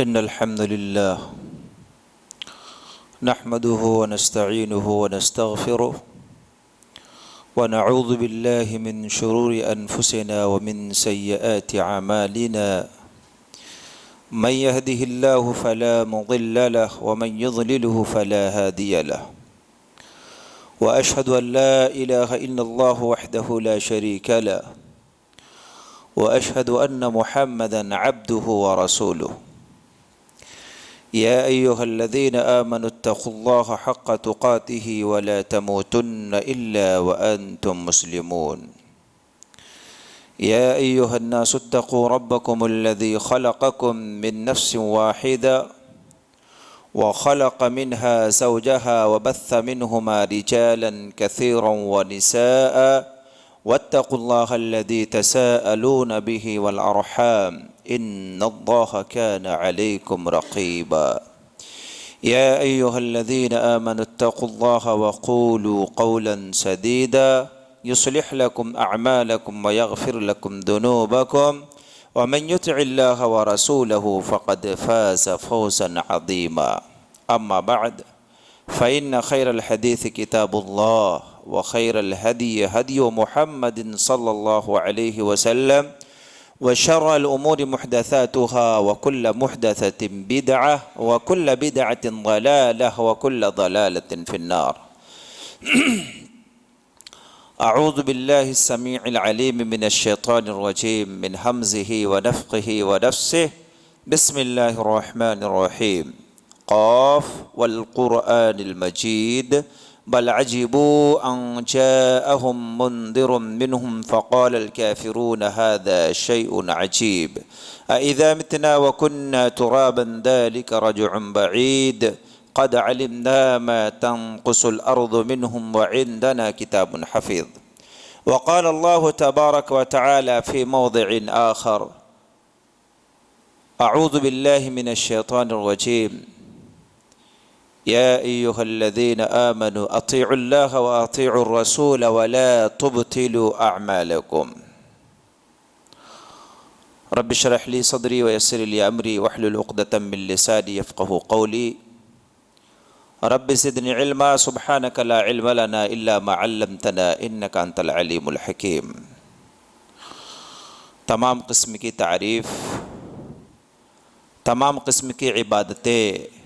إن الحمد لله نحمده ونستعينه ونستغفره ونعوذ بالله من شرور أنفسنا ومن سيئات أعمالنا من يهده الله فلا مضل له ومن يضلله فلا هادي له وأشهد أن لا إله إلا الله وحده لا شريك له وأشهد أن محمدًا عبده ورسوله يا أيها الذين آمنوا اتقوا الله حق تقاته ولا تموتن إلا وأنتم مسلمون يا أيها الناس اتقوا ربكم الذي خلقكم من نفس واحدة وخلق منها زوجها وبث منهما رجالا كثيرا ونساء واتقوا الله الذي تساءلون به والأرحام إن الله كان عليكم رقيبا يا أيها الذين آمنوا اتقوا الله وقولوا قولا سديدا يصلح لكم أعمالكم ويغفر لكم ذنوبكم ومن يطع الله ورسوله فقد فاز فوزا عظيما أما بعد فإن خير الحديث كتاب الله وخير الهدي هدي محمد صلى الله عليه وسلم وشر الأمور محدثاتها وكل محدثة بدعة وكل بدعة ضلالة وكل ضلالة في النار أعوذ بالله السميع العليم من الشيطان الرجيم من همزه ونفخه ونفسه بسم الله الرحمن الرحيم قاف والقرآن المجيد بل عجبوا أن جاءهم منذر منهم فقال الكافرون هذا شيء عجيب أإذا متنا وكنا ترابا ذلك رجع بعيد قد علمنا ما تنقص الأرض منهم وعندنا كتاب حفيظ وقال الله تبارك وتعالى في موضع آخر أعوذ بالله من الشيطان الرجيم يا أيها الذين آمنوا أطيعوا الله وأطيعوا الرسول ولا تبطلوا أعمالكم رب اشرح لي صدري ويسر لي أمري واحلل عقدة من لساني يفقهوا قولي رب زدني علما سبحانك لا علم لنا إلا ما علمتنا إنك أنت العليم الحكيم تمام قسم کی تعریف، تمام قسم کی عبادتیں،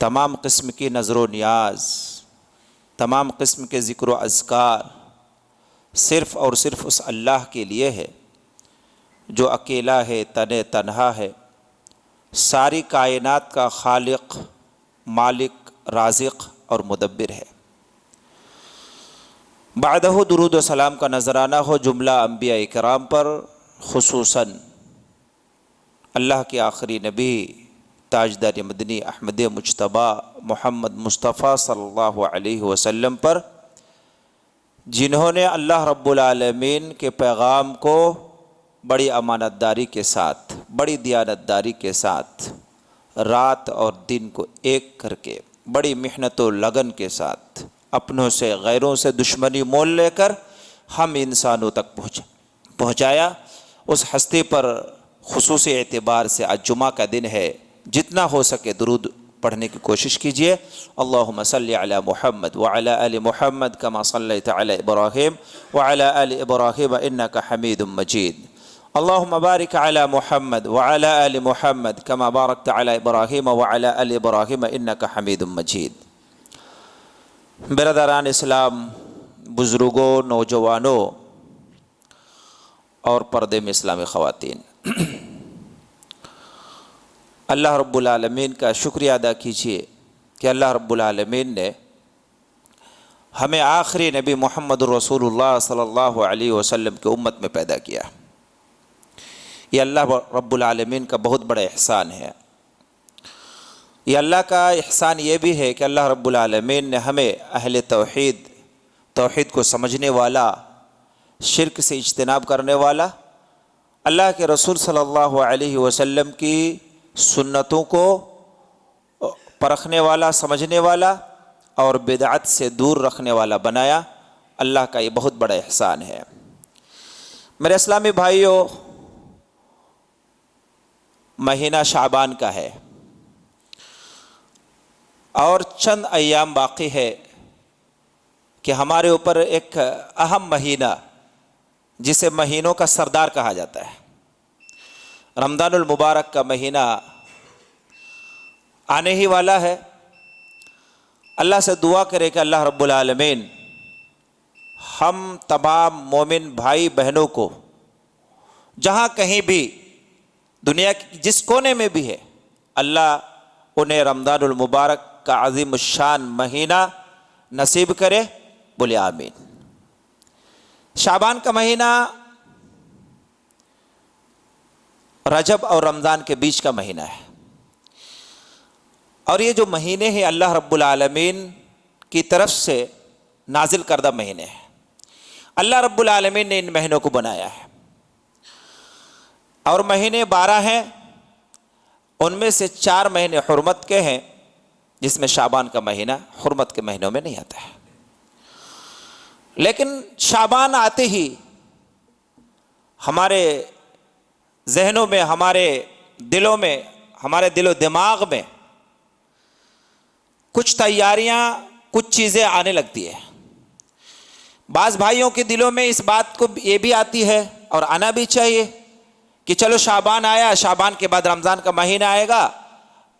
تمام قسم کی نظر و نیاز، تمام قسم کے ذکر و اذکار صرف اور صرف اس اللہ کے لیے ہے جو اکیلا ہے، تنہا ہے، ساری کائنات کا خالق، مالک، رازق اور مدبر ہے۔ بعدہ درود و سلام کا نذرانہ ہو جملہ انبیاء کرام پر، خصوصاً اللہ کے آخری نبی تاجدار مدنی احمد مجتبیٰ محمد مصطفیٰ صلی اللہ علیہ وسلم پر، جنہوں نے اللہ رب العالمین کے پیغام کو بڑی امانت داری کے ساتھ، بڑی دیانت داری کے ساتھ، رات اور دن کو ایک کر کے بڑی محنت و لگن کے ساتھ اپنوں سے غیروں سے دشمنی مول لے کر ہم انسانوں تک پہنچایا۔ اس ہستی پر خصوصی اعتبار سے آج جمعہ کا دن ہے، جتنا ہو سکے درود پڑھنے کی کوشش کیجیے۔ اللہم صلی علی محمد وعلی آل محمد کما صلیت علی ابراہیم وعلی آل ابراہیم انک حمید مجید۔ اللہم بارک علی محمد وعلی آل محمد کما بارکت علی ابراہیم وعلی آل ابراہیم انک حمید مجید۔ برادران اسلام، بزرگوں، نوجوانوں اور پردے میں اسلامی خواتین، اللہ رب العالمین کا شکریہ ادا کیجیے کہ اللہ رب العالمین نے ہمیں آخری نبی محمد رسول اللہ صلی اللہ علیہ وسلم کی امت میں پیدا کیا۔ یہ اللہ رب العالمین کا بہت بڑا احسان ہے۔ یہ اللہ کا احسان یہ بھی ہے کہ اللہ رب العالمین نے ہمیں اہل توحید کو سمجھنے والا، شرک سے اجتناب کرنے والا، اللہ کے رسول صلی اللہ علیہ وسلم کی سنتوں کو پرکھنے والا، سمجھنے والا اور بدعت سے دور رکھنے والا بنایا۔ اللہ کا یہ بہت بڑا احسان ہے۔ میرے اسلامی بھائیوں، مہینہ شعبان کا ہے اور چند ایام باقی ہے کہ ہمارے اوپر ایک اہم مہینہ جسے مہینوں کا سردار کہا جاتا ہے، رمضان المبارک کا مہینہ آنے ہی والا ہے۔ اللہ سے دعا کرے کہ اللہ رب العالمین ہم تمام مومن بھائی بہنوں کو جہاں کہیں بھی دنیا کی جس کونے میں بھی ہے، اللہ انہیں رمضان المبارک کا عظیم الشان مہینہ نصیب کرے، بولے آمین۔ شعبان کا مہینہ رجب اور رمضان کے بیچ کا مہینہ ہے، اور یہ جو مہینے ہیں اللہ رب العالمین کی طرف سے نازل کردہ مہینے ہیں۔ اللہ رب العالمین نے ان مہینوں کو بنایا ہے، اور مہینے 12 ہیں، ان میں سے 4 مہینے حرمت کے ہیں، جس میں شعبان کا مہینہ حرمت کے مہینوں میں نہیں آتا ہے۔ لیکن شعبان آتے ہی ہمارے ذہنوں میں، ہمارے دلوں میں، ہمارے دل و دماغ میں کچھ تیاریاں، کچھ چیزیں آنے لگتی ہیں۔ بعض بھائیوں کے دلوں میں اس بات کو یہ بھی آتی ہے اور آنا بھی چاہیے کہ چلو شعبان آیا، شعبان کے بعد رمضان کا مہینہ آئے گا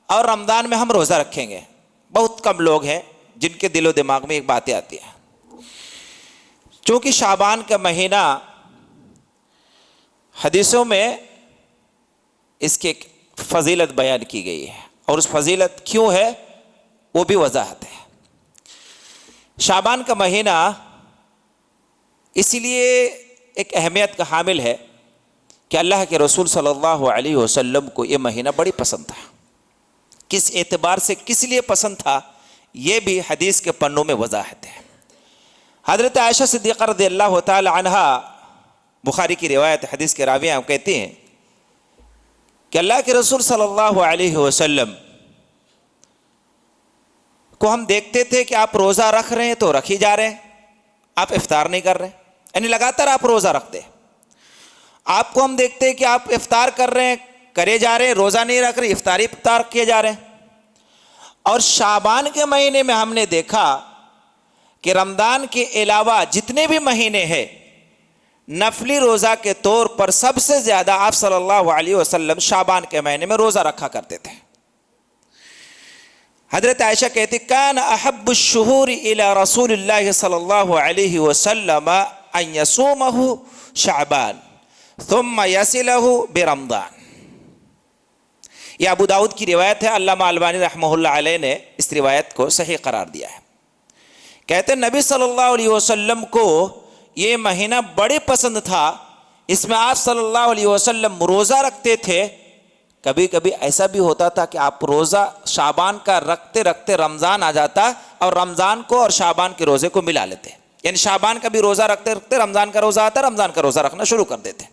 اور رمضان میں ہم روزہ رکھیں گے۔ بہت کم لوگ ہیں جن کے دل و دماغ میں ایک باتیں آتی ہیں۔ چونکہ شعبان کا مہینہ حدیثوں میں اس کی ایک فضیلت بیان کی گئی ہے، اور اس فضیلت کیوں ہے وہ بھی وضاحت ہے۔ شعبان کا مہینہ اسی لیے ایک اہمیت کا حامل ہے کہ اللہ کے رسول صلی اللہ علیہ وسلم کو یہ مہینہ بڑی پسند تھا۔ کس اعتبار سے کس لیے پسند تھا، یہ بھی حدیث کے پنوں میں وضاحت ہے۔ حضرت عائشہ صدیقہ رضی اللہ تعالی عنہا، بخاری کی روایت، حدیث کے راویہ کہتے ہیں کہ اللہ کے رسول صلی اللہ علیہ وسلم کو ہم دیکھتے تھے کہ آپ روزہ رکھ رہے ہیں تو رکھی جا رہے ہیں، آپ افطار نہیں کر رہے، یعنی لگاتار آپ روزہ رکھتے۔ آپ کو ہم دیکھتے ہیں کہ آپ افطار کر رہے ہیں، کرے جا رہے ہیں، روزہ نہیں رکھ رہے، افطار کیے جا رہے ہیں۔ اور شعبان کے مہینے میں ہم نے دیکھا کہ رمضان کے علاوہ جتنے بھی مہینے ہیں، نفلی روزہ کے طور پر سب سے زیادہ آپ صلی اللہ علیہ وسلم شعبان کے مہینے میں روزہ رکھا کرتے تھے۔ حضرت عائشہ کہتی کان احب الشہور الی رسول اللہ صلی اللہ علیہ وسلم ان یصومہ شعبان ثم یصلہ برمضان۔ یہ ابو داؤد کی روایت ہے، علامہ البانی رحمہ اللہ علیہ نے اس روایت کو صحیح قرار دیا ہے۔ کہتے ہیں نبی صلی اللہ علیہ وسلم کو یہ مہینہ بڑے پسند تھا، اس میں آپ صلی اللہ علیہ وسلم روزہ رکھتے تھے۔ کبھی کبھی ایسا بھی ہوتا تھا کہ آپ روزہ شعبان کا رکھتے رکھتے رمضان آ جاتا اور رمضان کو اور شعبان کے روزے کو ملا لیتے، یعنی شعبان کا بھی روزہ رکھتے رکھتے رمضان کا روزہ آتا، رمضان کا روزہ رکھنا شروع کر دیتے۔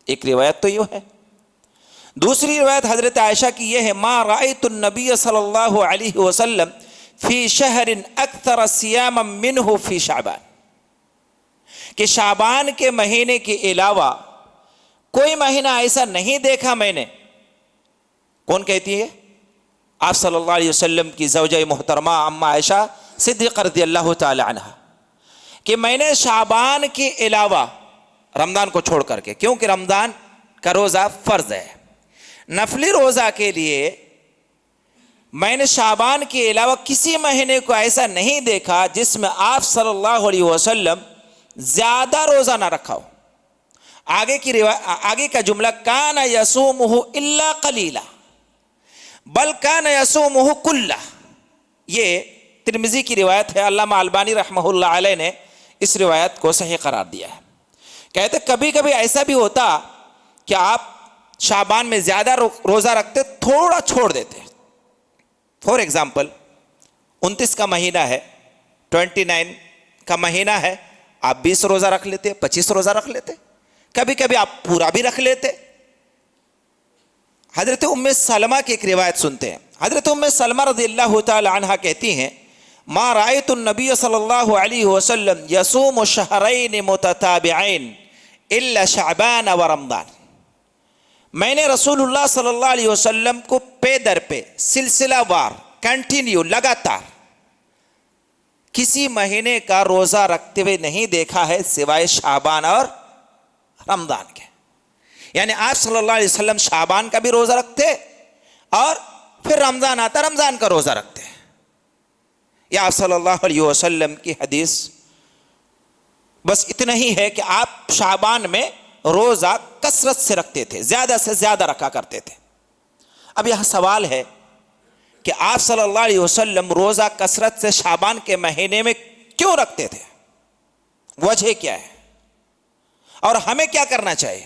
ایک روایت تو یہ ہے۔ دوسری روایت حضرت عائشہ کی یہ ہے ما رأیت النبی صلی اللہ علیہ وسلم فی شہر اکثر صیاما منہ فی شعبان، کہ شعبان کے مہینے کے علاوہ کوئی مہینہ ایسا نہیں دیکھا میں نے۔ کون کہتی ہے؟ آپ صلی اللہ علیہ وسلم کی زوجہ محترمہ اما عائشہ صدیقہ رضی اللہ تعالی عنہ، کہ میں نے شعبان کے علاوہ، رمضان کو چھوڑ کر کے، کیونکہ رمضان کا روزہ فرض ہے، نفلی روزہ کے لیے میں نے شعبان کے علاوہ کسی مہینے کو ایسا نہیں دیکھا جس میں آپ صلی اللہ علیہ وسلم زیادہ روزہ نہ رکھا ہو۔ آگے کا جملہ کان یصومہ الا قلیلا بل کان یصومہ کلہ، یہ ترمذی کی روایت ہے، علامہ البانی رحمہ اللہ علیہ نے اس روایت کو صحیح قرار دیا ہے۔ کہتے کبھی کبھی ایسا بھی ہوتا کہ آپ شعبان میں زیادہ روزہ رکھتے، تھوڑا چھوڑ دیتے۔ فور ایگزامپل 29 کا مہینہ ہے، 29 کا مہینہ ہے، آپ 20 روزہ رکھ لیتے، 25 روزہ رکھ لیتے، کبھی کبھی آپ پورا بھی رکھ لیتے۔ حضرت ام سلمہ کی ایک روایت سنتے ہیں۔ حضرت ام سلمہ رضی اللہ تعالی عنہ کہتی ہیں ما رأیت النبی صلی اللہ علیہ وسلم یصوم شہرین متتابعین الا شعبان و رمضان، میں نے رسول اللہ صلی اللہ علیہ وسلم کو پے در پہ سلسلہ وار کنٹینیو لگاتار کسی مہینے کا روزہ رکھتے ہوئے نہیں دیکھا ہے سوائے شعبان اور رمضان کے. یعنی آپ صلی اللہ علیہ وسلم شعبان کا بھی روزہ رکھتے اور پھر رمضان آتا رمضان کا روزہ رکھتے. یہ آپ صلی اللہ علیہ وسلم کی حدیث. بس اتنا ہی ہے کہ آپ شعبان میں روزہ کثرت سے رکھتے تھے، زیادہ سے زیادہ رکھا کرتے تھے. اب یہاں سوال ہے کہ آپ صلی اللہ علیہ وسلم روزہ کثرت سے شعبان کے مہینے میں کیوں رکھتے تھے؟ وجہ کیا ہے اور ہمیں کیا کرنا چاہیے؟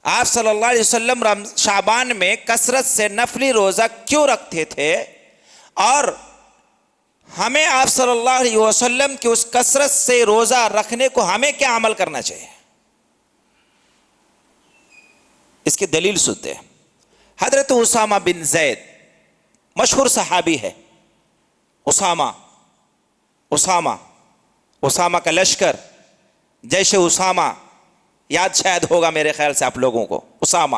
آپ صلی اللہ علیہ وسلم شعبان میں کثرت سے نفلی روزہ کیوں رکھتے تھے اور ہمیں آپ صلی اللہ علیہ وسلم کی اس کثرت سے روزہ رکھنے کو ہمیں کیا عمل کرنا چاہیے؟ اس کی دلیل سنتے ہیں. حضرت اسامہ بن زید مشہور صحابی ہے. اسامہ کا لشکر جیش اسامہ یاد شاید ہوگا میرے خیال سے آپ لوگوں کو. اسامہ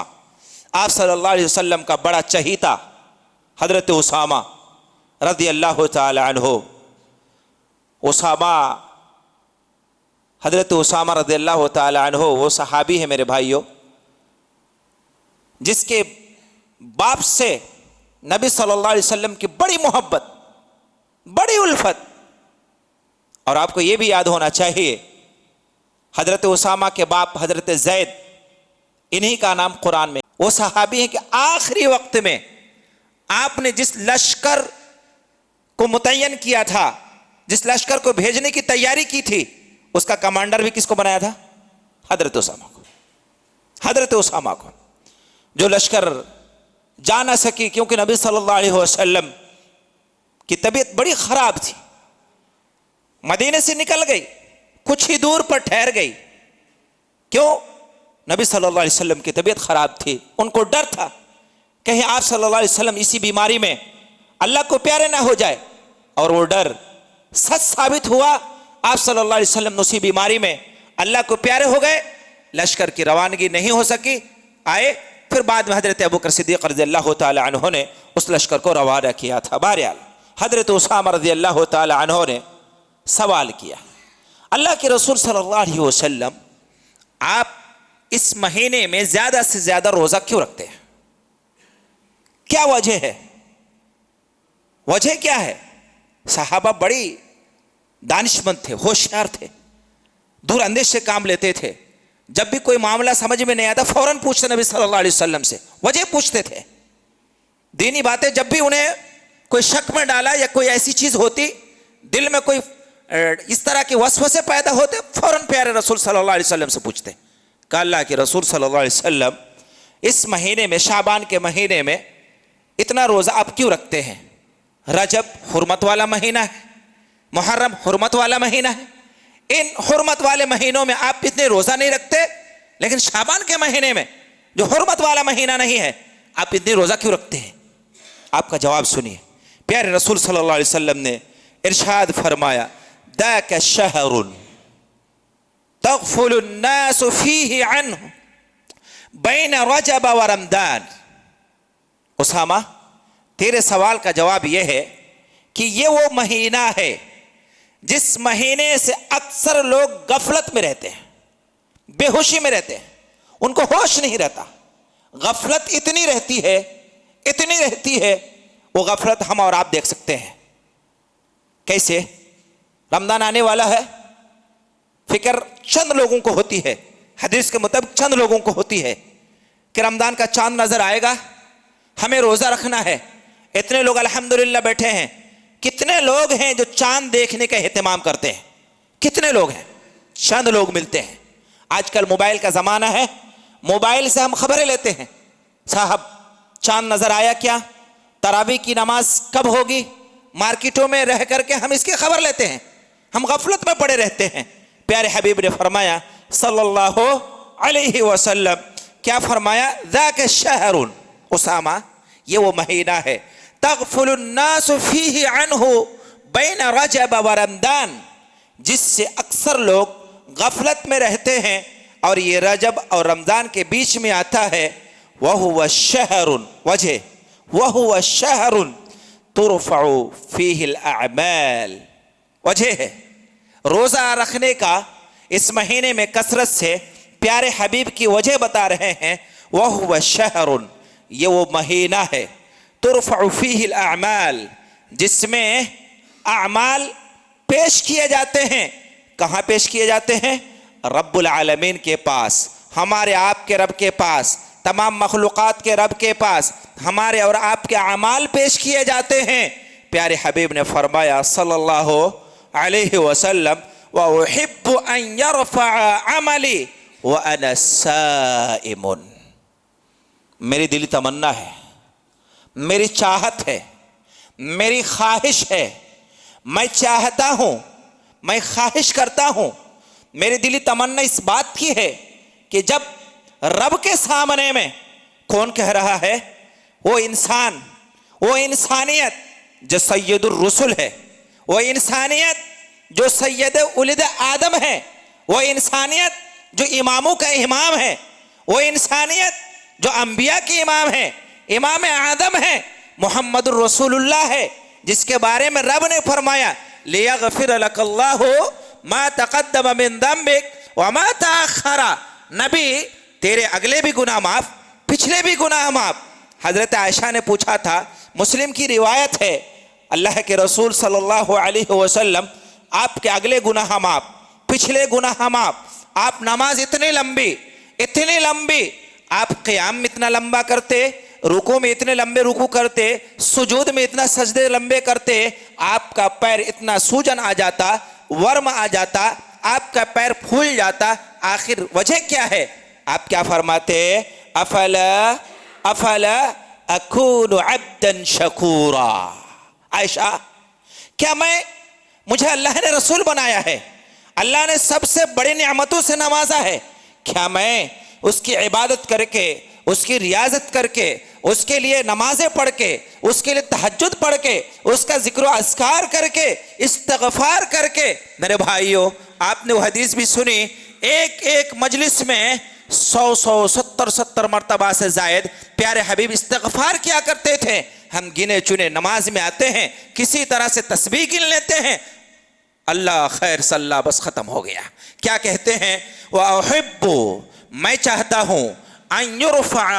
آپ صلی اللہ علیہ وسلم کا بڑا چہیتا حضرت اسامہ رضی اللہ تعالی عنہ. حضرت اسامہ رضی اللہ تعالی عنہ وہ صحابی ہے میرے بھائیوں جس کے باپ سے نبی صلی اللہ علیہ وسلم کی بڑی محبت، بڑی الفت. اور آپ کو یہ بھی یاد ہونا چاہیے حضرت اسامہ کے باپ حضرت زید، انہی کا نام قرآن میں. وہ صحابی ہیں کہ آخری وقت میں آپ نے جس لشکر کو متعین کیا تھا، جس لشکر کو بھیجنے کی تیاری کی تھی، اس کا کمانڈر بھی کس کو بنایا تھا؟ حضرت اسامہ کو. جو لشکر جا نہ سکی کیونکہ نبی صلی اللہ علیہ وسلم کی طبیعت بڑی خراب تھی، مدینے سے نکل گئی، کچھ ہی دور پر ٹھہر گئی. کیوں؟ نبی صلی اللہ علیہ وسلم کی طبیعت خراب تھی. ان کو ڈر تھا کہیں آپ صلی اللہ علیہ وسلم اسی بیماری میں اللہ کو پیارے نہ ہو جائے. اور وہ ڈر سچ ثابت ہوا. آپ صلی اللہ علیہ وسلم اسی بیماری میں اللہ کو پیارے ہو گئے. لشکر کی روانگی نہیں ہو سکی. آئے پھر بعد میں حضرت ابوبکر صدیق رضی اللہ تعالی عنہ نے اس لشکر کو روانہ کیا تھا. بہرحال حضرت اسامہ رضی اللہ تعالی عنہ نے سوال کیا، اللہ کے رسول صلی اللہ علیہ وسلم آپ اس مہینے میں زیادہ سے زیادہ روزہ کیوں رکھتے ہیں؟ کیا وجہ ہے؟ وجہ کیا ہے؟ صحابہ بڑی دانشمند تھے، ہوشیار تھے، دور اندیش سے کام لیتے تھے. جب بھی کوئی معاملہ سمجھ میں نہیں آتا فوراً پوچھتے نبی صلی اللہ علیہ وسلم سے، وجہ پوچھتے تھے. دینی باتیں جب بھی انہیں کوئی شک میں ڈالا یا کوئی ایسی چیز ہوتی، دل میں کوئی اس طرح کے وسوسے پیدا ہوتے، فوراً پیارے رسول صلی اللہ علیہ وسلم سے پوچھتے کہ اللہ کے رسول صلی اللہ علیہ وسلم اس مہینے میں، شعبان کے مہینے میں اتنا روزہ آپ کیوں رکھتے ہیں؟ رجب حرمت والا مہینہ ہے، محرم حرمت والا مہینہ ہے. ان حرمت والے مہینوں میں آپ اتنے روزہ نہیں رکھتے، لیکن شعبان کے مہینے میں جو حرمت والا مہینہ نہیں ہے آپ اتنے روزہ کیوں رکھتے ہیں؟ آپ کا جواب سنیے. پیارے رسول صلی اللہ علیہ وسلم نے ارشاد فرمایا، ذاک شہر تغفل الناس فیہ عنہ بین رجب و رمضان. اسامہ تیرے سوال کا جواب یہ ہے کہ یہ وہ مہینہ ہے جس مہینے سے اکثر لوگ غفلت میں رہتے ہیں، بے ہوشی میں رہتے ہیں، ان کو ہوش نہیں رہتا. غفلت اتنی رہتی ہے وہ غفلت ہم اور آپ دیکھ سکتے ہیں. کیسے؟ رمضان آنے والا ہے، فکر چند لوگوں کو ہوتی ہے، حدیث کے مطابق چند لوگوں کو ہوتی ہے کہ رمضان کا چاند نظر آئے گا، ہمیں روزہ رکھنا ہے. اتنے لوگ الحمدللہ بیٹھے ہیں. کتنے لوگ ہیں جو چاند دیکھنے کا اہتمام کرتے ہیں؟ کتنے لوگ ہیں؟ چند لوگ ملتے ہیں. آج کل موبائل کا زمانہ ہے، موبائل سے ہم خبریں لیتے ہیں. صاحب چاند نظر آیا کیا؟ تراویح کی نماز کب ہوگی؟ مارکیٹوں میں رہ کر کے ہم اس کی خبر لیتے ہیں. ہم غفلت میں پڑے رہتے ہیں. پیارے حبیب نے فرمایا صلی اللہ علیہ وسلم، کیا فرمایا؟ ذاک شہر. اسامہ یہ وہ مہینہ ہے تغفل الناس فیہ عنہ بین رجب و رمضان، جس سے اکثر لوگ غفلت میں رہتے ہیں اور یہ رجب اور رمضان کے بیچ میں آتا ہے وَهُوَ الشَّهْرٌ وجہ وَهُوَ الشَّهْرٌ تُرْفَعُ فِيهِ الْأَعْمَالِ وجہ ہے روزہ رکھنے کا اس مہینے میں کثرت سے پیارے حبیب کی وجہ بتا رہے ہیں وَهُوَ الشَّهْرٌ یہ وہ مہینہ ہے تُرْفَعُ فِيهِ الْأَعْمَالِ جس میں اعمال پیش کیے جاتے ہیں. کہاں پیش کیے جاتے ہیں؟ رب العالمین کے پاس، ہمارے آپ کے رب کے پاس، تمام مخلوقات کے رب کے پاس ہمارے اور آپ کے اعمال پیش کیے جاتے ہیں. پیارے حبیب نے فرمایا صلی اللہ علیہ وسلم وَأُحِبُّ أَن يَرْفَعَ عَمَلِي وَأَنَا صَائِمٌ میری دلی تمنا ہے، میری چاہت ہے، میری خواہش ہے، میں چاہتا ہوں، میں خواہش کرتا ہوں، میری دلی تمنا اس بات کی ہے کہ جب رب کے سامنے میں کون کہہ رہا ہے؟ وہ انسان، وہ انسانیت جو سید الرسل ہے، وہ انسانیت جو سید ولد آدم ہے، وہ انسانیت جو اماموں کا امام ہے، وہ انسانیت جو انبیاء کی امام ہے، امام آدم ہے، محمد الرسول اللہ ہے، جس کے بارے میں رب نے فرمایا لِيَغْفِرَ لَكَ اللَّهُ مَا تَقَدَّمَ مِن ذَنبِكَ وَمَا تَأَخَّرَ نبی تیرے اگلے بھی گناہ معاف، پچھلے بھی گناہ معاف. حضرت عائشہ نے پوچھا تھا، مسلم کی روایت ہے، اللہ کے رسول صلی اللہ علیہ وسلم آپ کے اگلے گناہ معاف، پچھلے گناہ معاف. آپ نماز اتنی لمبی، آپ قیام میں اتنا لمبا کرتے، رکوع میں اتنے لمبے رکوع کرتے، سجود میں اتنا سجدے لمبے کرتے، آپ کا پیر اتنا سوجن آ جاتا، ورم آ جاتا، آپ کا پیر پھول جاتا. آخر وجہ کیا ہے؟ آپ کیا فرماتے؟ افلا اکون عبدا شکورا. عائشہ کیا مجھے اللہ نے رسول بنایا ہے، اللہ نے سب سے بڑی نعمتوں سے نوازا ہے، کیا میں اس کی عبادت کر کے، اس کی ریاضت کر کے، اس کے لیے نمازیں پڑھ کے، اس کے لیے تہجد پڑھ کے، اس کا ذکر و اذکار کر کے، استغفار کر کے؟ میرے بھائیوں، آپ نے وہ حدیث بھی سنی، ایک مجلس میں 100 مرتبہ سے زائد پیارے حبیب استغفار کیا کرتے تھے. ہم گنے چنے نماز میں آتے ہیں، کسی طرح سے تسبیح گن لیتے ہیں، اللہ خیر صلی اللہ بس ختم ہو گیا. کیا کہتے ہیں؟ وَأُحِبُّ میں چاہتا ہوں أَن يُرْفَعَ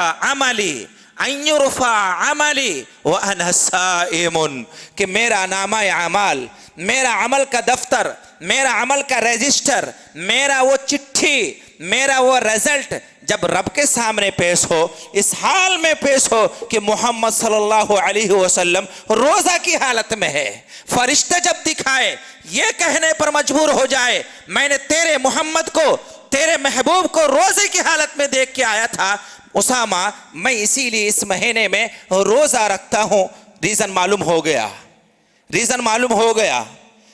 عَمَلِي وَأَنَا صَائِمٌ کہ میرا نامہ اعمال، میرا عمل کا دفتر، میرا عمل کا رجسٹر، میرا وہ چٹھی، میرا وہ رزلٹ جب رب کے سامنے پیش ہو، اس حال میں پیش ہو کہ محمد صلی اللہ علیہ وسلم روزہ کی حالت میں ہے. فرشتہ جب دکھائے، یہ کہنے پر مجبور ہو جائے میں نے تیرے محمد کو، تیرے محبوب کو روزے کی حالت میں دیکھ کے آیا تھا اسامہ، میں اسی لیے اس مہینے میں روزہ رکھتا ہوں. ریزن معلوم ہو گیا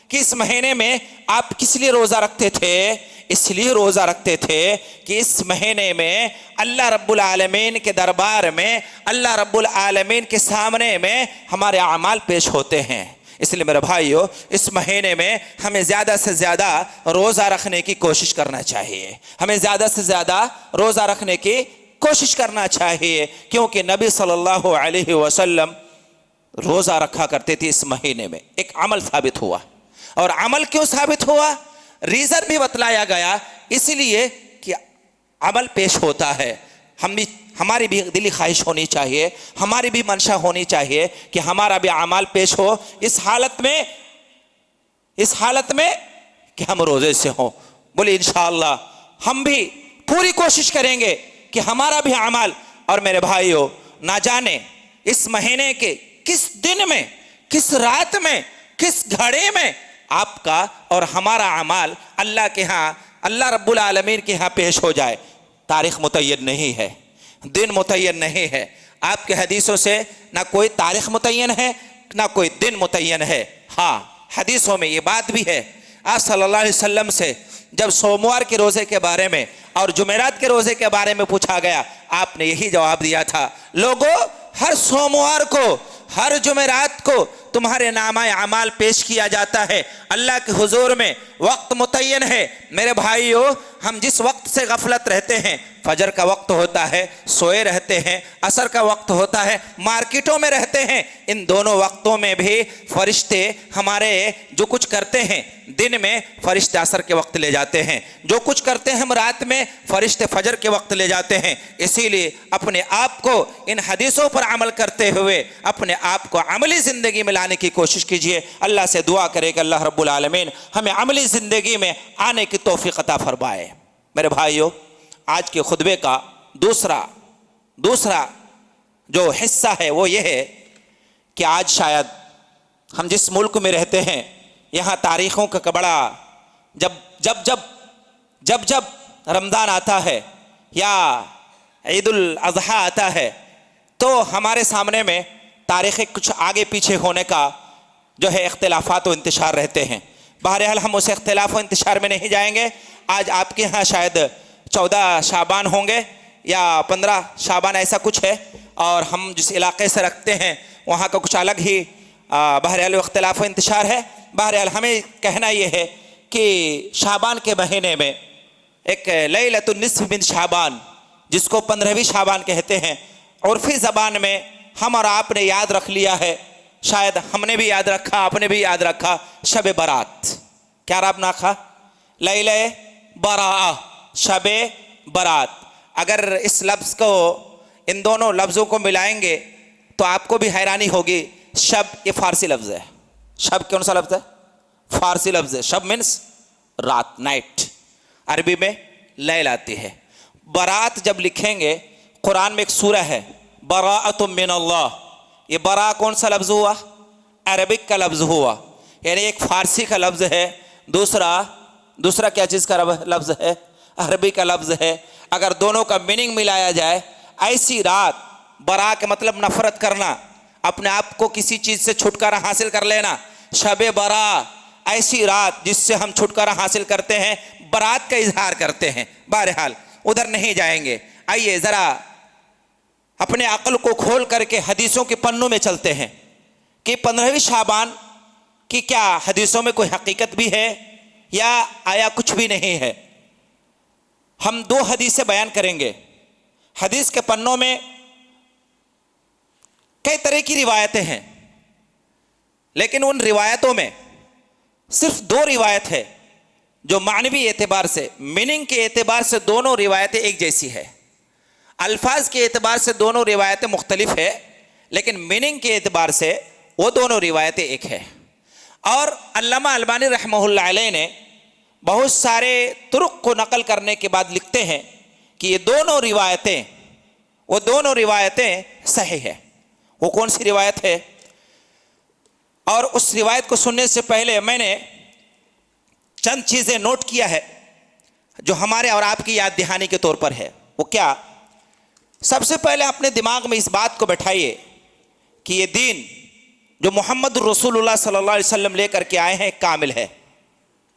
کہ اس مہینے میں آپ کس لیے روزہ رکھتے تھے؟ اس لیے روزہ رکھتے تھے کہ اس مہینے میں اللہ رب العالمین کے دربار میں، اللہ رب العالمین کے سامنے میں ہمارے اعمال پیش ہوتے ہیں. اس لیے میرے بھائیو، اس مہینے میں ہمیں زیادہ سے زیادہ روزہ رکھنے کی کوشش کرنا چاہیے، ہمیں زیادہ سے زیادہ روزہ رکھنے کی کوشش کرنا چاہیے، کیونکہ نبی صلی اللہ علیہ وسلم روزہ رکھا کرتے تھے. اس مہینے میں ایک عمل ثابت ہوا، اور عمل کیوں ثابت ہوا؟ ریزن بھی بتلایا گیا، اس لیے کہ عمل پیش ہوتا ہے. ہماری بھی دلی خواہش ہونی چاہیے، ہماری بھی منشا ہونی چاہیے کہ ہمارا بھی اعمال پیش ہو اس حالت میں کہ ہم روزے سے ہوں. بولے انشاءاللہ ہم بھی پوری کوشش کریں گے کہ ہمارا بھی اعمال. اور میرے بھائیو، نہ جانے اس مہینے کے کس دن میں، کس رات میں، کس گھڑی میں آپ کا اور ہمارا اعمال اللہ کے ہاں، اللہ رب العالمین کے ہاں پیش ہو جائے. تاریخ متعین نہیں ہے، دن متعین نہیں ہے. آپ کے حدیثوں سے نہ کوئی تاریخ متعین ہے، نہ کوئی دن متعین ہے. ہاں، حدیثوں میں یہ بات بھی ہے، آپ صلی اللہ علیہ وسلم سے جب سوموار کے روزے کے بارے میں اور جمعرات کے روزے کے بارے میں پوچھا گیا، آپ نے یہی جواب دیا تھا، لوگوں ہر سوموار کو ہر جمعرات کو تمہارے نامہ اعمال پیش کیا جاتا ہے اللہ کے حضور میں، وقت متعین ہے۔ میرے بھائیو، ہم جس وقت سے غفلت رہتے ہیں، فجر کا وقت ہوتا ہے سوئے رہتے ہیں، عصر کا وقت ہوتا ہے مارکیٹوں میں رہتے ہیں، ان دونوں وقتوں میں بھی فرشتے ہمارے جو کچھ کرتے ہیں، دن میں فرشتے عصر کے وقت لے جاتے ہیں، جو کچھ کرتے ہیں ہم رات میں فرشتے فجر کے وقت لے جاتے ہیں۔ اسی لیے اپنے آپ کو ان حدیثوں پر عمل کرتے ہوئے اپنے آپ کو عملی زندگی میں لانے کی کوشش کیجئے۔ اللہ سے دعا کرے کہ اللہ رب العالمین ہمیں عملی زندگی میں آنے کی توفیق عطا فرمائے۔ میرے بھائیو، آج کے خطبے کا دوسرا جو حصہ ہے وہ یہ ہے کہ آج شاید ہم جس ملک میں رہتے ہیں یہاں تاریخوں کا بڑا جب رمضان آتا ہے یا عید الاضحیٰ آتا ہے تو ہمارے سامنے میں تاریخیں کچھ آگے پیچھے ہونے کا جو ہے اختلافات و انتشار رہتے ہیں۔ بہرحال ہم اس اختلاف و انتشار میں نہیں جائیں گے۔ آج آپ کے ہاں شاید 14 شعبان ہوں گے یا 15 شعبان ایسا کچھ ہے، اور ہم جس علاقے سے رکھتے ہیں وہاں کا کچھ الگ ہی بہرحال اختلاف و انتشار ہے۔ بہرحال ہمیں کہنا یہ ہے کہ شعبان کے مہینے میں ایک لیلۃ النصف من شعبان، جس کو 15ویں شعبان کہتے ہیں، عرفی زبان میں ہم اور آپ نے یاد رکھ لیا ہے، شاید ہم نے بھی یاد رکھا، آپ نے بھی یاد رکھا، شب برات۔ کیا رب ناخا؟ لیلہ براء، شب برات۔ اگر اس لفظ کو، ان دونوں لفظوں کو ملائیں گے تو آپ کو بھی حیرانی ہوگی۔ شب یہ فارسی لفظ ہے۔ شب کون سا لفظ ہے؟ فارسی لفظ ہے۔ شب مینس رات، نائٹ، عربی میں لیل آتی ہے۔ برات جب لکھیں گے، قرآن میں ایک سورہ ہے براءۃ من اللہ، یہ برا کون سا لفظ ہوا؟ عربک کا لفظ ہوا، یعنی ایک فارسی کا لفظ ہے، دوسرا کیا چیز کا لفظ ہے؟ عربی کا لفظ ہے۔ اگر دونوں کا میننگ ملایا جائے، ایسی رات، برا کا مطلب نفرت کرنا، اپنے آپ کو کسی چیز سے چھٹکارا حاصل کر لینا، شب برا، ایسی رات جس سے ہم چھٹکارا حاصل کرتے ہیں، برات کا اظہار کرتے ہیں۔ بہرحال ادھر نہیں جائیں گے، آئیے ذرا اپنے عقل کو کھول کر کے حدیثوں کے پنوں میں چلتے ہیں کہ 15ویں شعبان کی کیا حدیثوں میں کوئی حقیقت بھی ہے یا آیا کچھ بھی نہیں ہے۔ ہم 2 حدیثیں بیان کریں گے۔ حدیث کے پنوں میں کئی طرح کی روایتیں ہیں، لیکن ان روایتوں میں صرف 2 روایت ہے جو معنوی اعتبار سے، میننگ کے اعتبار سے دونوں روایتیں ایک جیسی ہے۔ الفاظ کے اعتبار سے دونوں روایتیں مختلف ہے، لیکن میننگ کے اعتبار سے وہ دونوں روایتیں ایک ہے۔ اور علامہ البانی رحمہ اللہ علیہ نے بہت سارے طرق کو نقل کرنے کے بعد لکھتے ہیں کہ یہ دونوں روایتیں صحیح ہے۔ وہ کون سی روایت ہے؟ اور اس روایت کو سننے سے پہلے میں نے چند چیزیں نوٹ کیا ہے جو ہمارے اور آپ کی یاد دہانی کے طور پر ہے۔ وہ کیا؟ سب سے پہلے اپنے دماغ میں اس بات کو بٹھائیے کہ یہ دین جو محمد رسول اللہ صلی اللہ علیہ وسلم لے کر کے آئے ہیں کامل ہے،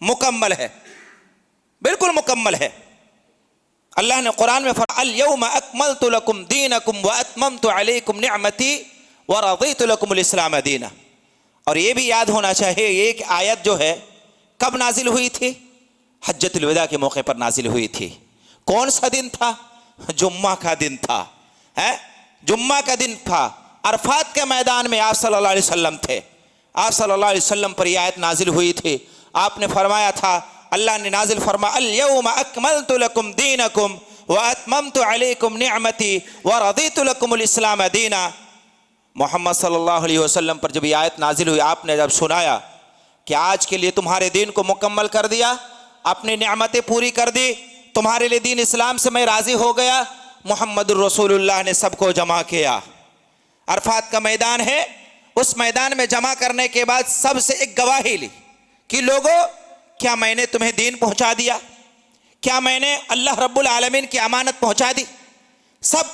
مکمل ہے، بالکل مکمل ہے۔ اللہ نے قرآن میں فرمایا الیوم اکملت لکم دینکم واتممت علیکم نعمتی ورضیت لکم الاسلام دینا۔ اور یہ بھی یاد ہونا چاہیے یہ ایک آیت جو ہے کب نازل ہوئی تھی؟ حجۃ الوداع کے موقع پر نازل ہوئی تھی۔ کون سا دن تھا؟ جمعہ کا دن تھا، جمعہ کا دن تھا۔ عرفات کے میدان میں آپ صلی اللہ علیہ وسلم تھے، آپ صلی اللہ علیہ وسلم پر یہ آیت نازل ہوئی تھی۔ آپ نے فرمایا تھا، اللہ نے نازل فرمایا الیوم اکملت لکم دینکم واتممت علیکم نعمتی ورضیت لکم الاسلام دینا۔ محمد صلی اللہ علیہ وسلم پر جب یہ آیت نازل ہوئی، آپ نے جب سنایا کہ آج کے لیے تمہارے دین کو مکمل کر دیا، اپنی نعمتیں پوری کر دی، تمہارے لیے دین اسلام سے میں راضی ہو گیا، محمد الرسول اللہ نے سب کو جمع کیا۔ عرفات کا میدان ہے، اس میدان میں جمع کرنے کے بعد سب سے ایک گواہی لی کہ لوگوں، کیا میں نے تمہیں دین پہنچا دیا؟ کیا میں نے اللہ رب العالمین کی امانت پہنچا دی؟ سب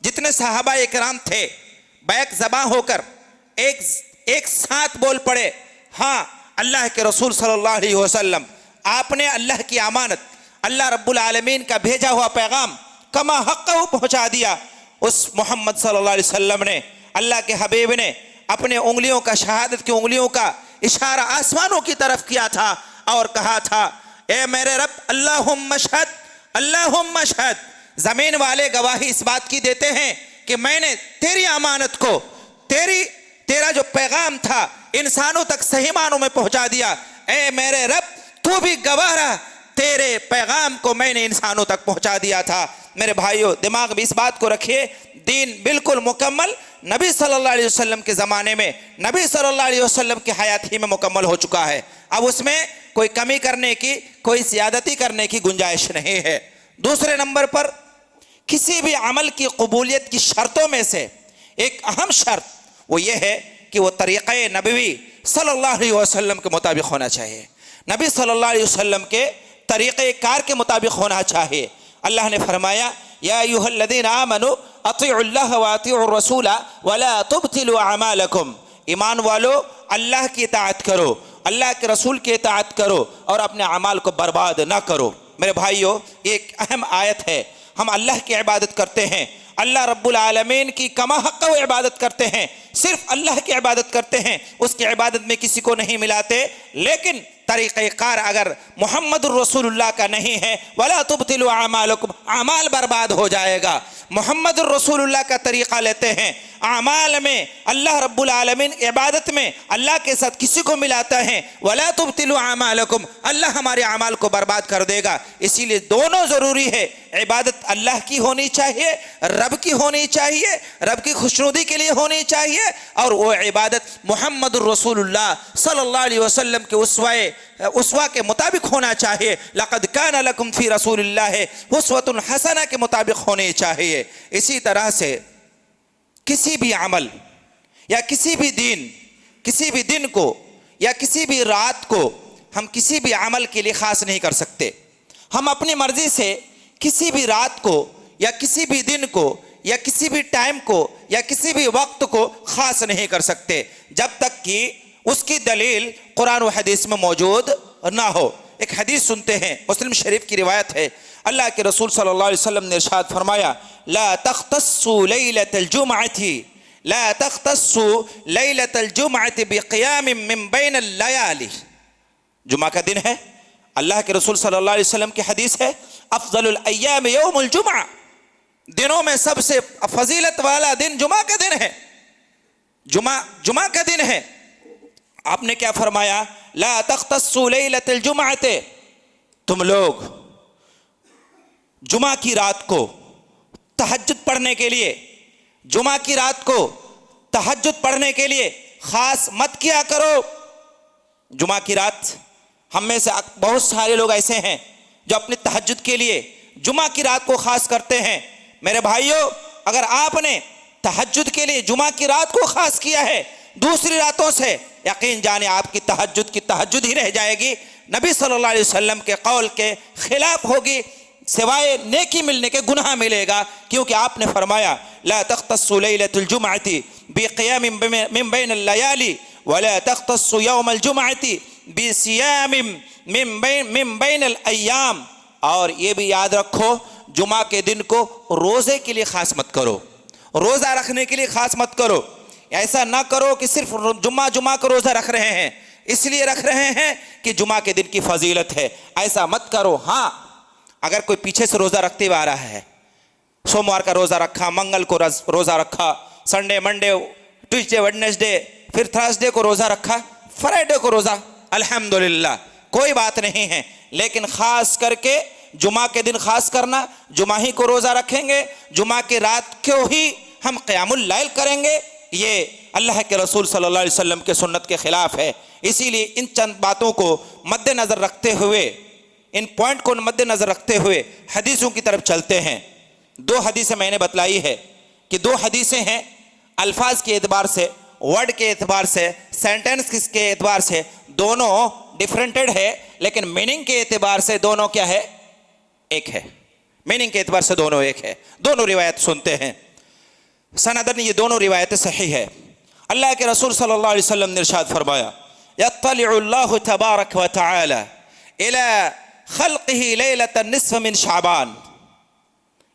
جتنے صحابہ اکرام تھے بیک زباں ہو کر ایک ساتھ بول پڑے، ہاں اللہ کے رسول صلی اللہ علیہ وسلم، آپ نے اللہ کی امانت، اللہ رب العالمین کا بھیجا ہوا پیغام کما حق پہنچا دیا۔ اس محمد صلی اللہ علیہ وسلم نے اللہ کے حبیب نے اپنے انگلیوں کا، شہادت کی انگلیوں کا اشارہ آسمانوں کی طرف کیا تھا اور کہا تھا اے میرے رب اللہم اشہد، اللہم اشہد، زمین والے گواہی اس بات کی دیتے ہیں کہ میں نے تیری امانت کو، تیرا جو پیغام تھا انسانوں تک صحیح معنوں میں پہنچا دیا۔ اے میرے رب تو بھی گواہ رہا، تیرے پیغام کو میں نے انسانوں تک پہنچا دیا تھا۔ میرے بھائیو، دماغ میں اس بات کو رکھیے، دین بالکل مکمل نبی صلی اللہ علیہ وسلم کے زمانے میں، نبی صلی اللہ علیہ وسلم کی حیات ہی میں مکمل ہو چکا ہے۔ اب اس میں کوئی کمی کرنے کی، کوئی زیادتی کرنے کی گنجائش نہیں ہے۔ دوسرے نمبر پر، کسی بھی عمل کی قبولیت کی شرطوں میں سے ایک اہم شرط وہ یہ ہے کہ وہ طریقہ نبوی صلی اللہ علیہ وسلم کے مطابق ہونا چاہیے، نبی صلی اللہ علیہ وسلم کے طریقہ کار کے مطابق ہونا چاہیے۔ اللہ نے فرمایا یا ایھا الذین آمنوا اطیعوا اللہ واطیعوا الرسول ولا تبطلوا اعمالکم، ایمان والو اللہ کی اطاعت کرو، اللہ کے رسول کی اطاعت کرو اور اپنے اعمال کو برباد نہ کرو۔ میرے بھائیو، یہ ایک اہم آیت ہے۔ ہم اللہ کی عبادت کرتے ہیں، اللہ رب العالمین کی کما حق و عبادت کرتے ہیں، صرف اللہ کی عبادت کرتے ہیں، اس کی عبادت میں کسی کو نہیں ملاتے، لیکن طریقہ کار اگر محمد الرسول اللہ کا نہیں ہے وَلَا تُبْطِلُوا أَعْمَالَكُمْ، اعمال برباد ہو جائے گا۔ محمد الرسول اللہ کا طریقہ لیتے ہیں، اعمال میں اللہ رب العالمین عبادت میں اللہ کے ساتھ کسی کو ملاتا ہے، وَلَا تُبْطِلُوا أَعْمَالَكُمْ، اللہ ہمارے اعمال کو برباد کر دے گا۔ اسی لیے دونوں ضروری ہے، عبادت اللہ کی ہونی چاہیے، رب کی ہونی چاہیے، رب کی خوشنودی کے لیے ہونی چاہیے، اور وہ عبادت محمد الرسول اللہ صلی اللہ علیہ وسلم کے اسوہ کے مطابق ہونا چاہیے۔ لقد کان لکم فی رسول اللہ اسوۃ حسنہ کے مطابق ہونی چاہیے۔ اسی طرح سے کسی بھی عمل یا کسی بھی دن کو یا کسی بھی رات کو ہم کسی بھی عمل کے لیے خاص نہیں کر سکتے۔ ہم اپنی مرضی سے کسی بھی رات کو یا کسی بھی دن کو یا کسی بھی ٹائم کو یا کسی بھی وقت کو خاص نہیں کر سکتے جب تک کہ اس کی دلیل قرآن و حدیث میں موجود نہ ہو۔ ایک حدیث سنتے ہیں، مسلم شریف کی روایت ہے، اللہ کے رسول صلی اللہ علیہ وسلم نے ارشاد فرمایا لا تختصوا لیلۃ الجمعۃ لا تختصوا لیلۃ الجمعۃ بقیام من بین اللیالی، جمعہ کا دن ہے، اللہ کے رسول صلی اللہ علیہ وسلم کی حدیث ہے افضل الایام یوم الجمعہ، دنوں میں سب سے فضیلت والا دن جمعہ کا دن ہے، جمعہ کا دن ہے۔ آپ نے کیا فرمایا لا تختصوا لیلۃ الجمعۃ، تم لوگ جمعہ کی رات کو تہجد پڑھنے کے لیے، جمعہ کی رات کو تہجد پڑھنے کے لیے خاص مت کیا کرو۔ جمعہ کی رات، ہم میں سے بہت سارے لوگ ایسے ہیں جو اپنے تہجد کے لیے جمعہ کی رات کو خاص کرتے ہیں۔ میرے بھائیوں، اگر آپ نے تہجد کے لیے جمعہ کی رات کو خاص کیا ہے دوسری راتوں سے، یقین جانے آپ کی تہجد ہی رہ جائے گی، نبی صلی اللہ علیہ وسلم کے قول کے خلاف ہوگی، سوائے نیکی ملنے کے گناہ ملے گا، کیونکہ آپ نے فرمایا لا تختصوا لیلۃ الجمعۃ بقیام من بین اللیالی ولا تختصوا یوم الجمعۃ بصیام من بین الایام، اور یہ بھی یاد رکھو جمعہ کے دن کو روزے کے لیے خاص مت کرو، روزہ رکھنے کے لیے خاص مت کرو۔ ایسا نہ کرو کہ صرف جمعہ کو روزہ رکھ رہے ہیں، اس لیے رکھ رہے ہیں کہ جمعہ کے دن کی فضیلت ہے، ایسا مت کرو۔ ہاں، اگر کوئی پیچھے سے روزہ رکھتے ہوئے آ رہا ہے، سوموار کا روزہ رکھا، منگل کو روزہ رکھا، سنڈے منڈے ٹیوزڈے ویڈنسڈے پھر تھرسڈے کو روزہ رکھا، فرائیڈے کو روزہ، الحمدللہ کوئی بات نہیں ہے، لیکن خاص کر کے جمعہ کے دن خاص کرنا، جمعہ ہی کو روزہ رکھیں گے، جمعہ کی رات کو ہی ہم قیام اللیل کریں گے، یہ اللہ کے رسول صلی اللہ علیہ وسلم کے سنت کے خلاف ہے۔ اسی لیے ان چند باتوں کو مد نظر رکھتے ہوئے، ان پوائنٹ کو مد نظر رکھتے ہوئے حدیثوں کی طرف چلتے ہیں۔ دو حدیثیں میں نے بتلائی ہے کہ دو حدیثیں ہیں، الفاظ کے اعتبار سے، ورڈ کے اعتبار سے، سینٹنس کے اعتبار سے دونوں ڈیفرنٹڈ ہے، لیکن میننگ کے اعتبار سے دونوں کیا ہے؟ ایک ہے، میننگ کے اعتبار سے دونوں ایک ہے۔ دونوں روایت سنتے ہیں، سندن یہ دونوں روایتیں صحیح ہے۔ اللہ کے رسول صلی اللہ علیہ وسلم نے ارشاد فرمایا یطلع اللہ تبارک و تعالی الى خلقه لیلۃ النصف من شعبان،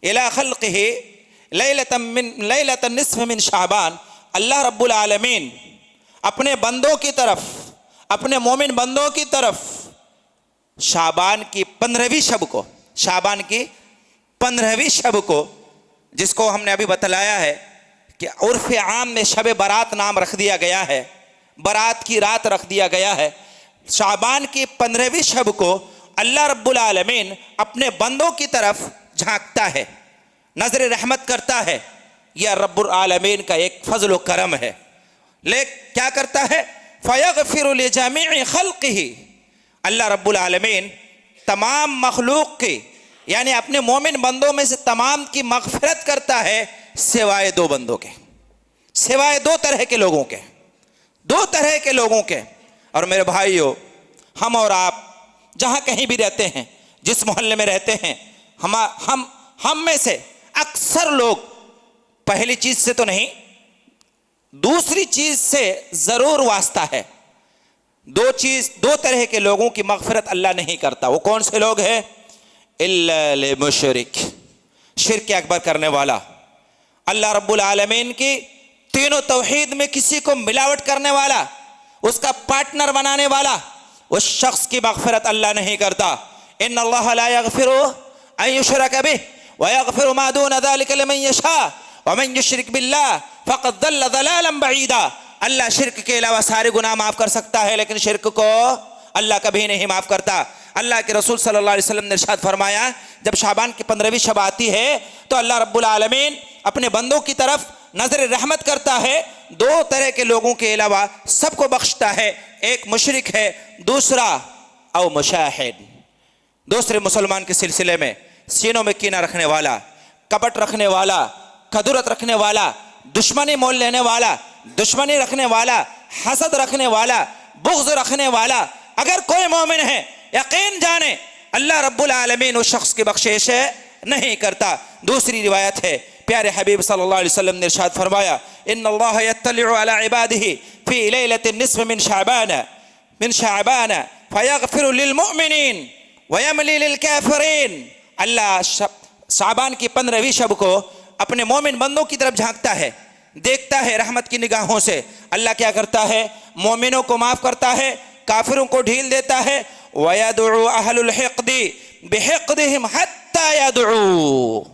الى خلقه لیلۃ النصف من شعبان، اللہ رب العالمین اپنے بندوں کی طرف، اپنے مومن بندوں کی طرف شعبان کی 15ویں شب کو، شعبان کی 15ویں شب کو، جس کو ہم نے ابھی بتلایا ہے کہ عرف عام میں شب برات نام رکھ دیا گیا ہے، برات کی رات رکھ دیا گیا ہے، شعبان کی 15ویں شب کو اللہ رب العالمین اپنے بندوں کی طرف جھانکتا ہے، نظر رحمت کرتا ہے۔ یہ رب العالمین کا ایک فضل و کرم ہے۔ لیکن کیا کرتا ہے؟ فَيَغْفِرُ لِجَمِيعِ خَلْقِهِ، اللہ رب العالمین تمام مخلوق کی، یعنی اپنے مومن بندوں میں سے تمام کی مغفرت کرتا ہے، سوائے 2 بندوں کے، سوائے 2 طرح کے لوگوں کے، 2 طرح کے لوگوں کے۔ اور میرے بھائیو، ہم اور آپ جہاں کہیں بھی رہتے ہیں، جس محلے میں رہتے ہیں، ہم میں سے اکثر لوگ پہلی چیز سے تو نہیں، دوسری چیز سے ضرور واسطہ ہے۔ 2 طرح کے لوگوں کی مغفرت اللہ نہیں کرتا۔ وہ کون سے لوگ ہیں؟ الا لمشرک، شرک اکبر کرنے والا، اللہ رب العالمین کی تینوں توحید میں کسی کو ملاوٹ کرنے والا، اس کا پارٹنر بنانے والا، اس شخص کی مغفرت اللہ نہیں کرتا۔ ان اللہ لا یغفر ان یشرک بہ ویغفر ما دون ذلک لمن یشاء ومن یشرک باللہ فقد ضل ضلالا بعیدا۔ اللہ شرک کے علاوہ سارے گناہ معاف کر سکتا ہے، لیکن شرک کو اللہ کبھی نہیں معاف کرتا۔ اللہ کے رسول صلی اللہ علیہ وسلم نے ارشاد فرمایا، جب شعبان کی 15ویں شب آتی ہے تو اللہ رب العالمین اپنے بندوں کی طرف نظر رحمت کرتا ہے، 2 طرح کے لوگوں کے علاوہ سب کو بخشتا ہے۔ ایک مشرک ہے، دوسرا او مشاہد، دوسرے مسلمان کے سلسلے میں سینوں میں کینہ رکھنے والا، کپٹ رکھنے والا، کدورت رکھنے والا، دشمنی مول لینے والا، دشمنی رکھنے والا، حسد رکھنے والا، بغض رکھنے والا، اگر کوئی مومن ہے یقین جانے اللہ رب العالمین اس شخص کی بخشش نہیں کرتا۔ دوسری روایت ہے، پیارے حبیب صلی اللہ علیہ وسلم نے ارشاد فرمایا، ان اللہ یطلع علی عباده فی لیلۃ النصف من شعبان فیغفر للمؤمنین ویملی للکافرین۔ اللہ شعبان کی 15ویں شب کو اپنے مومن بندوں کی طرف جھانکتا ہے، دیکھتا ہے رحمت کی نگاہوں سے۔ اللہ کیا کرتا ہے؟ مومنوں کو معاف کرتا ہے، کافروں کو ڈھیل دیتا ہے۔ وَيَدْعُو أَهْلُ الْحِقْدِ بِحِقْدِهِمْ حَتَّى يَدْعُو،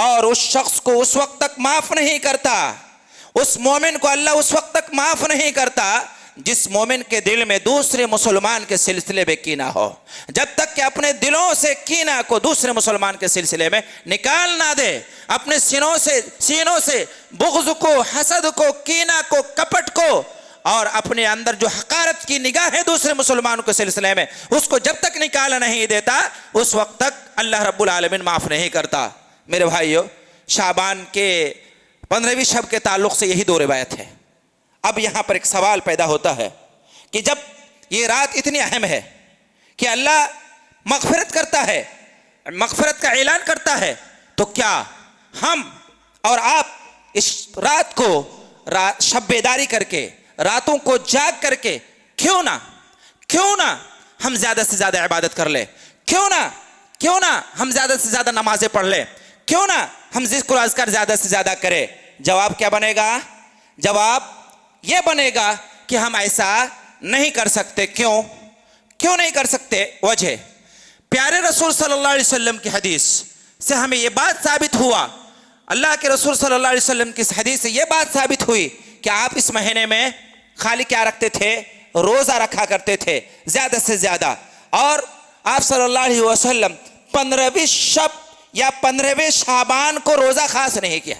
اور اس شخص کو اس وقت تک معاف نہیں کرتا، اس مومن کو اللہ اس وقت تک معاف نہیں کرتا جس مومن کے دل میں دوسرے مسلمان کے سلسلے میں کینہ ہو۔ جب تک کہ اپنے دلوں سے کینہ کو دوسرے مسلمان کے سلسلے میں نکال نہ دے، اپنے سینوں سے بغض کو، حسد کو، کینہ کو، کپٹ کو، اور اپنے اندر جو حقارت کی نگاہ ہے دوسرے مسلمانوں کے سلسلے میں، اس کو جب تک نکالا نہیں دیتا اس وقت تک اللہ رب العالمین معاف نہیں کرتا۔ میرے بھائیو، شعبان کے 15ویں شب کے تعلق سے یہی 2 روایت ہے۔ اب یہاں پر ایک سوال پیدا ہوتا ہے کہ جب یہ رات اتنی اہم ہے کہ اللہ مغفرت کرتا ہے، مغفرت کا اعلان کرتا ہے، تو کیا ہم اور آپ اس رات کو شب بیداری کر کے، راتوں کو جاگ کر کے کیوں نہ ہم زیادہ سے زیادہ عبادت کر لیں، کیوں نہ ہم زیادہ سے زیادہ نمازیں پڑھ لیں، کیوں نہ ہم ذکر و اذکار زیادہ سے زیادہ کریں؟ جواب کیا بنے گا؟ جواب یہ بنے گا کہ ہم ایسا نہیں کر سکتے۔ کیوں نہیں کر سکتے؟ وجہ، پیارے رسول صلی اللہ علیہ وسلم کی حدیث سے ہمیں یہ بات ثابت ہوا، اللہ کے رسول صلی اللہ علیہ وسلم کی حدیث سے یہ بات ثابت ہوئی کہ آپ اس مہینے میں خالی کیا رکھتے تھے؟ روزہ رکھا کرتے تھے زیادہ سے زیادہ۔ اور آپ صلی اللہ علیہ وسلم 15ویں شب یا 15ویں شعبان کو روزہ خاص نہیں کیا،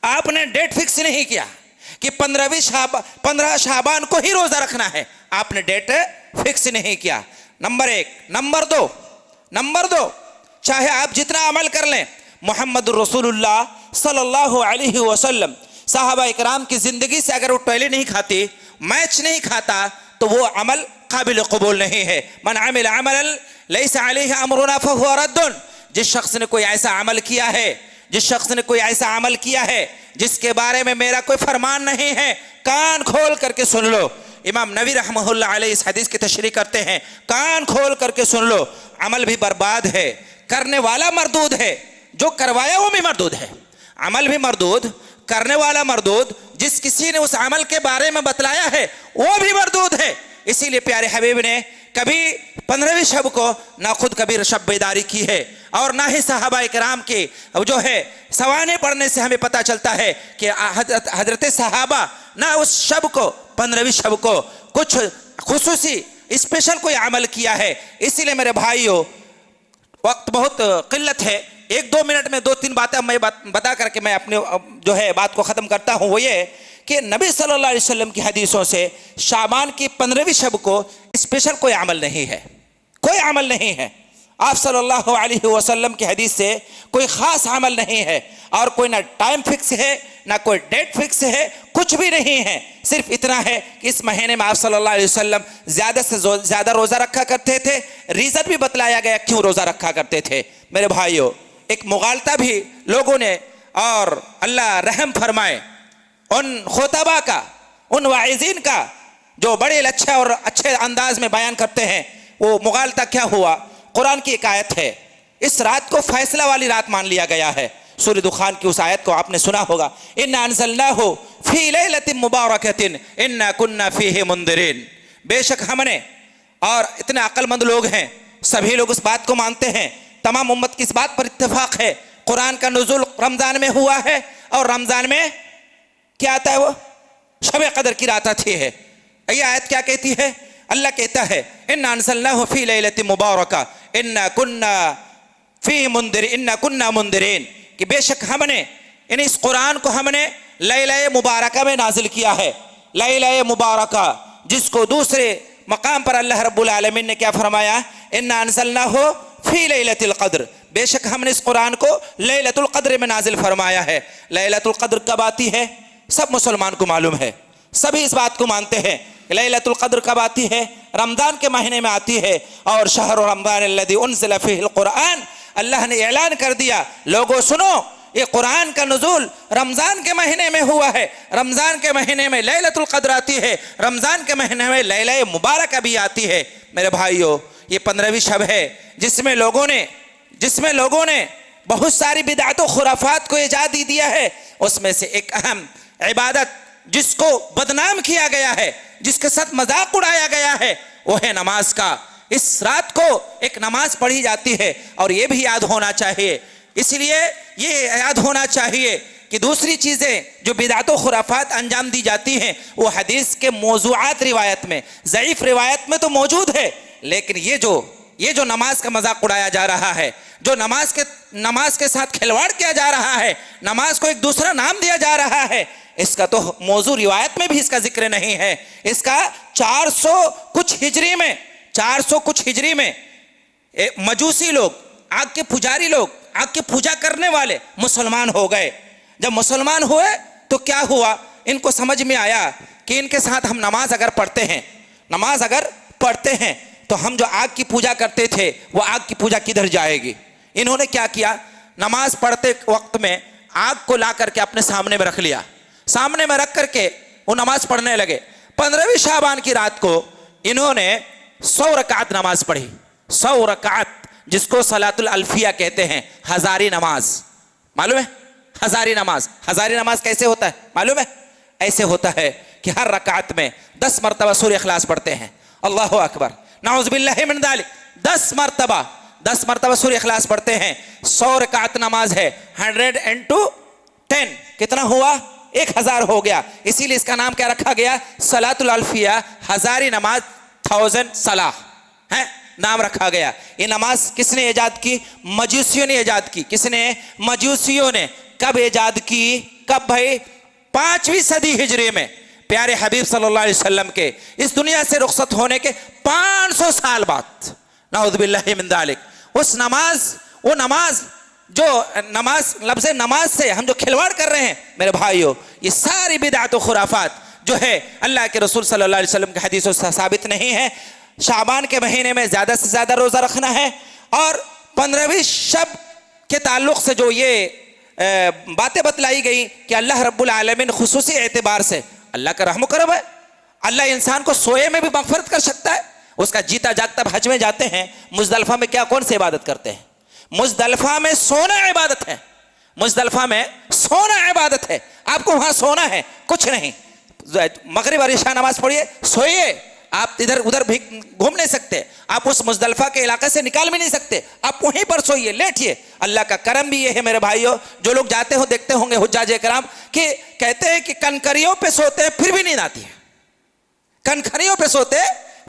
آپ نے ڈیٹ فکس نہیں کیا کہ 15 شعبان کو ہی روزہ رکھنا ہے، آپ نے ڈیٹ فکس نہیں کیا۔ نمبر 1۔ نمبر دو، چاہے آپ جتنا عمل کر لیں، محمد الرسول اللہ صلی اللہ علیہ وسلم صحابہ اکرام کی زندگی سے اگر وہ ٹوئلے نہیں کھاتی، میچ نہیں کھاتا، تو وہ عمل قابل قبول نہیں ہے۔ من عمل عملا لیس علیہ امرنا فہو رد، جس شخص نے کوئی ایسا عمل کیا ہے جس کے بارے میں میرا کوئی فرمان نہیں ہے، کان کھول کر کے سن لو۔ امام نووی رحمہ اللہ علیہ اس حدیث کی تشریح کرتے ہیں، کان کھول کر کے سن لو، عمل بھی برباد ہے، کرنے والا مردود ہے، جو کروایا وہ بھی مردود ہے، عمل بھی مردود، کرنے والا مردود، جس کسی نے اس عمل کے بارے میں بتلایا ہے وہ بھی مردود ہے۔ اسی لیے پیارے حبیب نے کبھی 15ویں شب کو نہ خود کبھی شب بیداری کی ہے، اور نہ ہی صحابہ کرام کے جو ہے سوانے پڑھنے سے ہمیں پتہ چلتا ہے کہ حضرت صحابہ نہ اس شب کو 15ویں شب کو کچھ خصوصی اسپیشل کوئی عمل کیا ہے۔ اسی لیے میرے بھائیوں، وقت بہت قلت ہے، 1-2 منٹ میں 2-3 باتیں میں بتا کر کے میں اپنے جو ہے بات کو ختم کرتا ہوں۔ وہ یہ کہ نبی صلی اللہ علیہ وسلم کی حدیثوں سے شعبان کی 15ویں شب کو اسپیشل کوئی عمل نہیں ہے، کوئی عمل نہیں ہے۔ آپ صلی اللہ علیہ وسلم کی حدیث سے کوئی خاص عمل نہیں ہے، اور کوئی نہ ٹائم فکس ہے نہ کوئی ڈیٹ فکس ہے، کچھ بھی نہیں ہے۔ صرف اتنا ہے کہ اس مہینے میں آپ صلی اللہ علیہ وسلم زیادہ سے زیادہ روزہ رکھا کرتے تھے، ریزن بھی بتلایا گیا کیوں روزہ رکھا کرتے تھے۔ میرے بھائیوں، ایک مغالطہ بھی لوگوں نے، اور اللہ رحم فرمائے ان خطبہ کا، ان واعظین کا جو بڑے اچھا اور اچھے انداز میں بیان کرتے ہیں، وہ مغالطہ کیا ہوا؟ قرآن کی ایک آیت ہے، اس رات کو فیصلہ والی رات مان لیا گیا ہے۔ سورہ دخان کی اس آیت کو آپ نے سنا ہوگا، اِنَّا أَنزَلْنَاهُ فِي لَيْلَةٍ مُبَارَكَةٍ إِنَّا كُنَّا فِيهِ مُنذِرِينَ۔ بے شک ہم نے، اور اتنے عقل مند لوگ ہیں، سبھی لوگ اس بات کو مانتے ہیں، تمام امت کی اس بات پر اتفاق ہے، قرآن کا نزول رمضان میں ہوا ہے، اور رمضان میں کیا آتا ہے؟ وہ شب قدر کی رات آتی ہے۔ یہ آیت کیا کہتی ہے؟ اللہ کہتا ہے اِنَّا أَنزَلْنَاهُ فِي لَيْلَةٍ مُبَارَكَةٍ إِنَّا كُنَّا فِيهِ مُنذِرِينَ إِنَّا كُنَّا مُنذِرِينَ، کہ بے شک ہم نے اس قرآن کو ہم نے لیلہ مبارکہ میں نازل کیا ہے۔ لیلہ مبارکہ جس کو دوسرے مقام پر اللہ رب العالمین نے کیا فرمایا؟ اِنَّا أَنزَلْنَاهُ فِي لَيْلَةِ الْقَدْرِ، بے شک ہم نے اس قرآن کو لیلۃ القدر میں نازل فرمایا ہے۔ لیلۃ القدر کب آتی ہے؟ سب مسلمان کو معلوم ہے، سبھی اس بات کو مانتے ہیں کہ لیلۃ القدر کب آتی ہے؟ رمضان کے مہینے میں آتی ہے۔ اور شہر رمضان الذی انزل فیہ القرآن، اللہ نے اعلان کر دیا، لوگوں سنو، یہ قرآن کا نزول رمضان کے مہینے میں ہوا ہے، رمضان کے مہینے میں لیلۃ القدر آتی ہے، رمضان کے مہینے میں لیلہ مبارکہ بھی آتی ہے۔ میرے بھائیوں، یہ 15ویں شب ہے جس میں لوگوں نے بہت ساری بدعت و خرافات کو ایجاد دیا ہے۔ اس میں سے ایک اہم عبادت جس کو بدنام کیا گیا ہے، جس کے ساتھ مذاق اڑایا گیا ہے، وہ ہے نماز کا۔ اس رات کو ایک نماز پڑھی جاتی ہے، اور یہ بھی یاد ہونا چاہیے، اس لیے یہ یاد ہونا چاہیے کہ دوسری چیزیں جو بدعت و خرافات انجام دی جاتی ہیں وہ حدیث کے موضوعات روایت میں، ضعیف روایت میں تو موجود ہے، لیکن یہ جو نماز کا مذاق اڑایا جا رہا ہے، جو نماز کے ساتھ کھلواڑ کیا جا رہا ہے، نماز کو ایک دوسرا نام دیا جا رہا ہے، اس کا تو موضوع روایت میں بھی اس کا ذکر نہیں ہے۔ اس کا 400 کچھ ہجری میں مجوسی لوگ، آگ کے پجاری لوگ، آگ کی پوجا کرنے والے مسلمان ہو گئے۔ جب مسلمان ہوئے تو کیا ہوا؟ ان کو سمجھ میں آیا کہ ان کے ساتھ ہم نماز اگر پڑھتے ہیں تو ہم جو آگ کی پوجا کرتے تھے وہ آگ کی پوجا کدھر جائے گی؟ انہوں نے کیا کیا؟ نماز پڑھتے وقت میں آگ کو لا کر کے اپنے سامنے میں رکھ لیا، سامنے میں رکھ کر کے وہ نماز پڑھنے لگے۔ 15ویں شعبان کی رات کو انہوں نے 100 رکعت نماز پڑھی، 100 رکعت، جس کو صلاۃ الالفیہ کہتے ہیں، ہزاری نماز۔ معلوم ہے ہزاری نماز کیسے ہوتا ہے؟ معلوم ہے؟ ایسے ہوتا ہے کہ ہر رکعت میں 10 مرتبہ سورہ اخلاص پڑھتے ہیں، اللہ اکبر، نعوذ باللہ من ذالک، 10 مرتبہ سورہ اخلاص پڑھتے ہیں۔ 100 رکعت نماز ہے، 100 into 10 کتنا ہوا؟ 1000 ہو گیا۔ اسی لیے اس کا نام کیا رکھا گیا؟ صلاۃ الالفیہ، ہزاری نماز، 1000 صلاح ہے نام رکھا گیا۔ یہ نماز کس نے ایجاد کی؟ مجوسیوں نے ایجاد کی۔ کس نے؟ مجوسیوں نے۔ کب ایجاد کی؟ کب بھائی؟ 5ویں صدی ہجری میں، پیارے حبیب صلی اللہ علیہ وسلم کے اس دنیا سے رخصت ہونے کے 500 سال بعد، نعوذ باللہ من ذالک، وہ نماز لفظ نماز سے ہم جو کھلواڑ کر رہے ہیں میرے بھائیوں، یہ ساری بدعت و خرافات جو ہے اللہ کے رسول صلی اللہ علیہ وسلم کے حدیثوں سے ثابت نہیں ہے۔ شعبان کے مہینے میں زیادہ سے زیادہ روزہ رکھنا ہے، اور 15ویں شب کے تعلق سے جو یہ باتیں بتلائی گئی کہ اللہ رب العالمین خصوصی اعتبار سے، اللہ کا رحم و کرم ہے، اللہ انسان کو سوئے میں بھی مغفرت کر سکتا ہے۔ اس کا جیتا جاگتا حج میں جاتے ہیں، مزدلفہ میں کون سی عبادت کرتے ہیں؟ مزدلفہ میں سونا عبادت ہے، مزدلفہ میں سونا عبادت ہے، آپ کو وہاں سونا ہے، کچھ نہیں. مغرب اور عشاء نماز پڑھیے، سوئیے. آپ ادھر ادھر بھی گھوم نہیں سکتے، آپ اس مزدلفہ کے علاقے سے نکال بھی نہیں سکتے، آپ وہیں پر سوئیے، لیٹیے. اللہ کا کرم بھی یہ ہے میرے بھائیوں، جو لوگ جاتے ہو دیکھتے ہوں گے حجاج کرام کہ کہتے ہیں کہ کنکریوں پہ سوتے ہیں پھر بھی نیند آتی ہے، کنکریوں پہ سوتے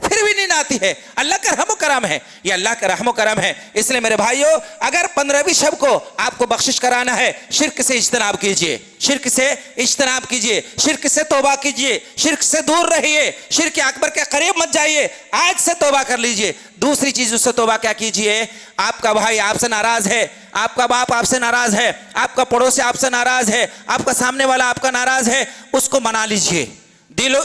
پھر بھی نیند آتی ہے. اللہ کا رحم و کرم ہے، یہ اللہ کا رحم و کرم ہے. اس لیے میرے بھائیوں، اگر 15ویں شب کو آپ کو بخشش کرانا ہے، شرک سے اجتناب کیجئے، شرک سے اجتناب کیجئے، شرک سے توبہ کیجئے، شرک سے دور رہیے، شرک اکبر کے قریب مت جائیے، آج سے توبہ کر لیجئے. دوسری چیز اس سے توبہ کیا کیجئے؟ آپ کا بھائی آپ سے ناراض ہے، آپ کا باپ آپ سے ناراض ہے، آپ کا پڑوسی آپ سے ناراض ہے، آپ کا سامنے والا آپ کا ناراض ہے، اس کو منا لیجئے.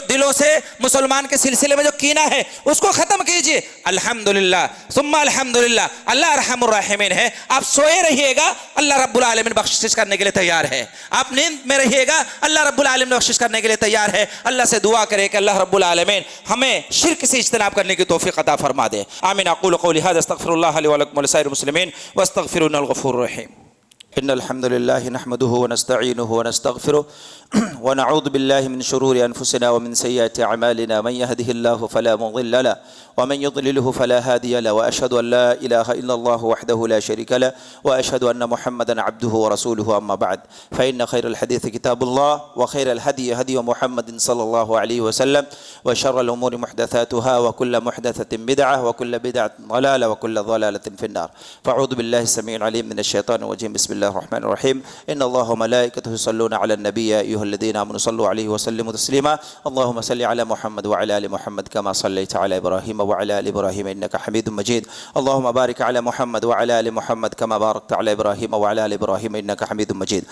دلوں سے مسلمان کے سلسلے میں جو کینہ ہے اس کو ختم کیجئے. الحمدللہ ثم الحمدللہ، اللہ ارحم الراحمین ہے. آپ سوئے رہیے گا، اللہ رب العالمین بخشش کرنے کے لیے تیار ہے. آپ نیند میں رہیے گا، اللہ رب العالمین بخشش کرنے کے لیے تیار ہے. اللہ سے دعا کرے کہ اللہ رب العالمین ہمیں شرک سے اجتناب کرنے کی توفیق عطا فرما دے. آمین. اقول قولی ھذا استغفر اللہ لی ولکم ولسائر المسلمین واستغفروہ انہ الغفور الرحیم. ان الحمد لله نحمده ونستعينه ونستغفره ونعوذ بالله من شرور انفسنا ومن سيئات اعمالنا، من يهده الله فلا مضل له ومن يضلله فلا هادي له، واشهد ان لا اله الا الله وحده لا شريك له، واشهد ان محمدا عبده ورسوله. اما بعد، فان خير الحديث كتاب الله، وخير الهدي هدي محمد صلى الله عليه وسلم، وشر الامور محدثاتها، وكل محدثة بدعة، وكل بدعة ضلالة، وكل ضلالة في النار. فاعوذ بالله السميع العليم من الشيطان الرجيم. بسم الله الرحمن الرحيم. ان الله وملائكته يصلون على النبي يا ايها الذين امنوا صلوا عليه وسلموا تسليما. اللهم صل على محمد وعلى ال محمد كما صليت على ابراهيم وعلى ال ابراهيم انك حميد مجيد. اللهم بارك على محمد وعلى ال محمد كما باركت على ابراهيم وعلى ال ابراهيم انك حميد مجيد.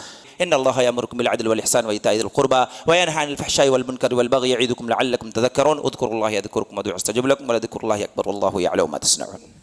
ان الله يأمركم بالعدل والاحسان وايتاء ذي القربى وينهى عن الفحشاء والمنكر والبغي يعظكم لعلكم تذكرون. اذكروا الله يذكركم وادعوه يستجب لكم ولذكر الله اكبر والله يعلم ما تصنعون.